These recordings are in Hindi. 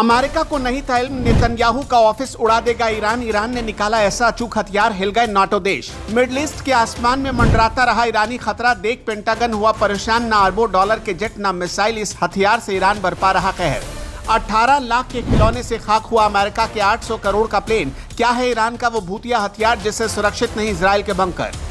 अमेरिका को नहीं था इल्म, नेतन्याहू का ऑफिस उड़ा देगा ईरान। ईरान ने निकाला ऐसा अचूक हथियार, हिल गए नाटो देश। मिडिल ईस्ट के आसमान में मंडराता रहा ईरानी खतरा, देख पेंटागन हुआ परेशान। ना अरबों डॉलर के जेट, ना मिसाइल, इस हथियार से ईरान बरपा रहा कहर। 18 लाख के खिलौने से खाक हुआ अमेरिका के 800 करोड़ का प्लेन। क्या है ईरान का वो भूतिया हथियार जिससे सुरक्षित नहीं इजराइल के बंकर?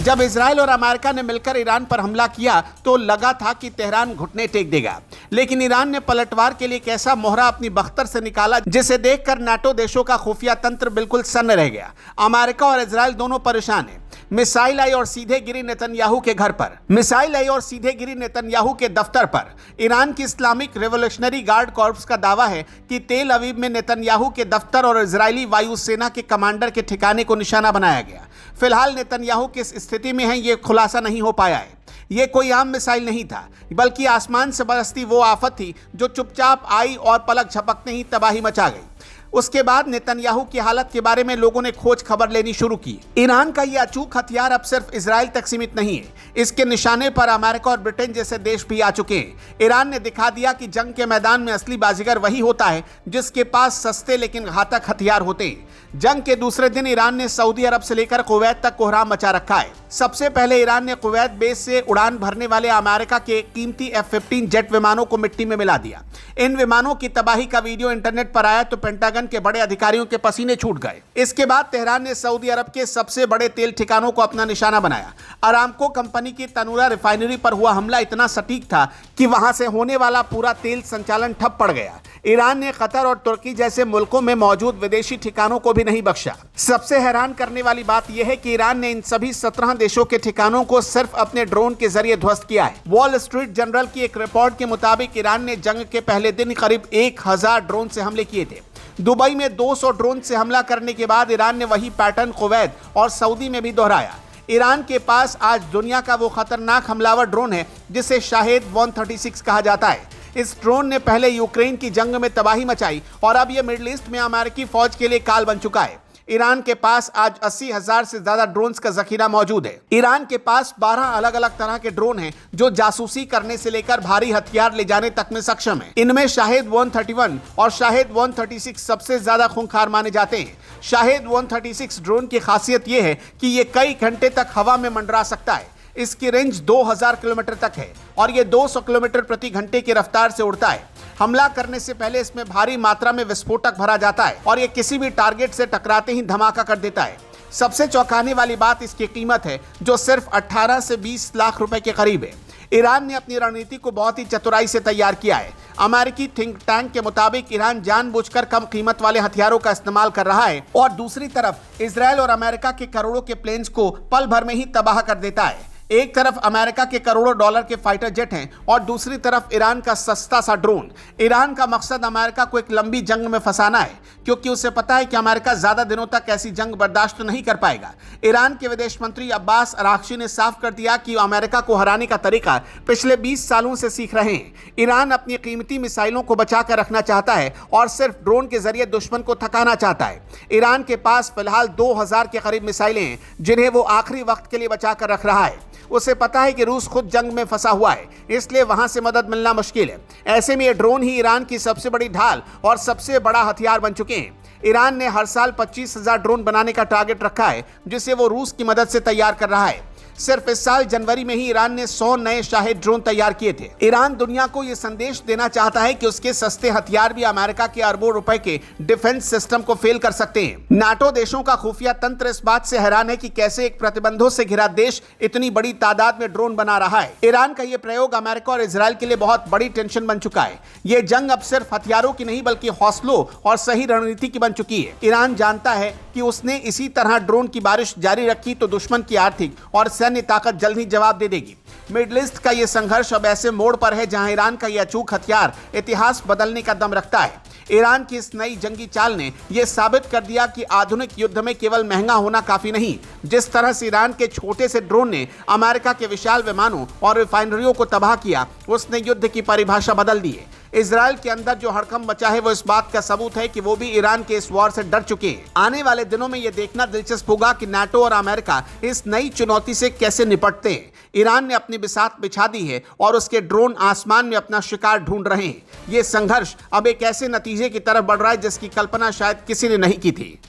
जब इजराइल और अमेरिका ने मिलकर ईरान पर हमला किया तो लगा था कि तेहरान घुटने टेक देगा, लेकिन ईरान ने पलटवार के लिए एक ऐसा मोहरा अपनी बख्तर से निकाला जिसे देखकर नाटो देशों का खुफिया तंत्र बिल्कुल सन्न रह गया। अमेरिका और इजराइल दोनों परेशान हैं। मिसाइल आई और सीधे गिरी नेतन्याहू के घर पर, मिसाइल आई और सीधे गिरी नेतन्याहू के दफ्तर पर। ईरान की इस्लामिक रिवोल्यूशनरी गार्ड कॉर्प्स का दावा है कि तेल अवीव में नेतन्याहू के दफ्तर और इजरायली वायुसेना के कमांडर के ठिकाने को निशाना बनाया गया। फिलहाल नेतन्याहू किस स्थिति में है ये खुलासा नहीं हो पाया है। ये कोई आम मिसाइल नहीं था, बल्कि आसमान से बरसती वो आफत थी जो चुपचाप आई और पलक झपकते ही तबाही मचा गई। उसके बाद नेतन्याहू की हालत के बारे में लोगों ने खोज खबर लेनी शुरू की। ईरान का ये अचूक हथियार अब सिर्फ इजराइल तक सीमित नहीं है, इसके निशाने पर अमेरिका और ब्रिटेन जैसे देश भी आ चुके हैं। ईरान ने दिखा दिया कि जंग के मैदान में असली बाजीगर वही होता है जिसके पास सस्ते लेकिन घातक हथियार होते हैं। जंग के दूसरे दिन ईरान ने सऊदी अरब से लेकर कुवैत तक कोहराम मचा रखा है। सबसे पहले ईरान ने कुवैत बेस से उड़ान भरने वाले अमेरिका के कीमती F-15 जेट विमानों को मिट्टी में मिला दिया। इन विमानों की तबाही का वीडियो इंटरनेट पर आया तो पेंटागन के बड़े अधिकारियों के पसीने छूट गए। इसके बाद तेहरान ने सऊदी अरब के सबसे बड़े तेल ठिकानों को अपना निशाना बनाया। अरामको कंपनी की तनूरा रिफाइनरी पर हुआ हमला इतना सटीक था कि वहां से होने वाला पूरा तेल संचालन ठप पड़ गया। ईरान ने कतर और तुर्की जैसे मुल्कों में मौजूद विदेशी ठिकानों को भी नहीं बख्शा। सबसे हैरान करने वाली बात यह है कि ईरान ने इन सभी 17 देशों के ठिकानों को सिर्फ अपने ड्रोन के जरिए ध्वस्त किया है। वॉल स्ट्रीट जर्नल की एक रिपोर्ट के मुताबिक ईरान ने जंग के पहले दिन करीब 1000 ड्रोन से हमले किए थे। दुबई में 200 ड्रोन से हमला करने के बाद ईरान ने वही पैटर्न कुवैत और सऊदी में भी दोहराया। ईरान के पास आज दुनिया का वो खतरनाक हमलावर ड्रोन है जिसे शाहेद 136 कहा जाता है। इस ड्रोन ने पहले यूक्रेन की जंग में तबाही मचाई और अब यह मिडिल ईस्ट में अमेरिकी फौज के लिए काल बन चुका है। ईरान के पास आज 80,000 से ज्यादा ड्रोन्स का जखीरा मौजूद है। ईरान के पास 12 अलग अलग तरह के ड्रोन हैं जो जासूसी करने से लेकर भारी हथियार ले जाने तक में सक्षम है। इनमें शाहेद 131 और शाहेद 136 सबसे ज्यादा खूंखार माने जाते हैं। शाहेद 136 ड्रोन की खासियत यह है कि ये कई घंटे तक हवा में मंडरा सकता है। इसकी रेंज 2000 किलोमीटर तक है और ये 200 किलोमीटर प्रति घंटे की रफ्तार से उड़ता है। हमला करने से पहले इसमें भारी मात्रा में विस्फोटक भरा जाता है और ये किसी भी टारगेट से टकराते ही धमाका कर देता है। सबसे चौंकाने वाली बात इसकी कीमत है जो सिर्फ 18 से 20 लाख रुपए के करीब है। ईरान ने अपनी रणनीति को बहुत ही चतुराई से तैयार किया है। अमेरिकी थिंक टैंक के मुताबिक ईरान जानबूझकर कम कीमत वाले हथियारों का इस्तेमाल कर रहा है और दूसरी तरफ इजराइल और अमेरिका के करोड़ों के प्लेन्स को पल भर में ही तबाह कर देता है। एक तरफ अमेरिका के करोड़ों डॉलर के फाइटर जेट हैं और दूसरी तरफ ईरान का सस्ता सा ड्रोन। ईरान का मकसद अमेरिका को एक लंबी जंग में फंसाना है, क्योंकि उसे पता है कि अमेरिका ज्यादा दिनों तक ऐसी जंग बर्दाश्त नहीं कर पाएगा। ईरान के विदेश मंत्री अब्बास अरागची ने साफ कर दिया कि अमेरिका को हराने का तरीका पिछले 20 सालों से सीख रहे हैं। ईरान अपनी कीमती मिसाइलों को बचा कर रखना चाहता है और सिर्फ ड्रोन के जरिए दुश्मन को थकाना चाहता है। ईरान के पास फिलहाल 2000 के करीब मिसाइलें हैं जिन्हें वो आखिरी वक्त के लिए बचा कर रख रहा है। उसे पता है कि रूस खुद जंग में फंसा हुआ है, इसलिए वहां से मदद मिलना मुश्किल है। ऐसे में ये ड्रोन ही ईरान की सबसे बड़ी ढाल और सबसे बड़ा हथियार बन चुके हैं। ईरान ने हर साल 25,000 ड्रोन बनाने का टारगेट रखा है जिसे वो रूस की मदद से तैयार कर रहा है। सिर्फ इस साल जनवरी में ही ईरान ने 100 नए शाहेद ड्रोन तैयार किए थे। ईरान दुनिया को यह संदेश देना चाहता है कि उसके सस्ते हथियार भी अमेरिका के अरबों रुपए के डिफेंस सिस्टम को फेल कर सकते हैं। नाटो देशों का खुफिया तंत्र इस बात से हैरान है कि कैसे एक प्रतिबंधों से घिरा देश इतनी बड़ी तादाद में ड्रोन बना रहा है। ईरान का यह प्रयोग अमेरिका और इजराइल के लिए बहुत बड़ी टेंशन बन चुका है। ये जंग अब सिर्फ हथियारों की नहीं बल्कि हौसलों और सही रणनीति की बन चुकी है। ईरान जानता है कि उसने इसी तरह ड्रोन की बारिश जारी रखी तो दुश्मन की आर्थिक और सैन्य ताकत जल्द ही जवाब दे देगी। मिडिल ईस्ट का यह संघर्ष अब ऐसे मोड़ पर है जहां ईरान का यह अचूक हथियार इतिहास बदलने का दम रखता है। ईरान की इस नई जंगी चाल ने यह साबित कर दिया कि आधुनिक युद्ध में केवल महंगा होना काफी नहीं। जिस तरह से ईरान के छोटे से ड्रोन ने अमेरिका के विशाल विमानों और रिफाइनरियों को तबाह किया, उसने युद्ध की परिभाषा बदल दी है। इजराइल के अंदर जो हड़कंप मचा है वो इस बात का सबूत है कि वो भी ईरान के इस वॉर से डर चुके हैं। आने वाले दिनों में ये देखना दिलचस्प होगा कि नाटो और अमेरिका इस नई चुनौती से कैसे निपटते हैं। ईरान ने अपनी बिसात बिछा दी है और उसके ड्रोन आसमान में अपना शिकार ढूंढ रहे हैं। ये संघर्ष अब एक ऐसे नतीजे की तरफ बढ़ रहा है जिसकी कल्पना शायद किसी ने नहीं की थी।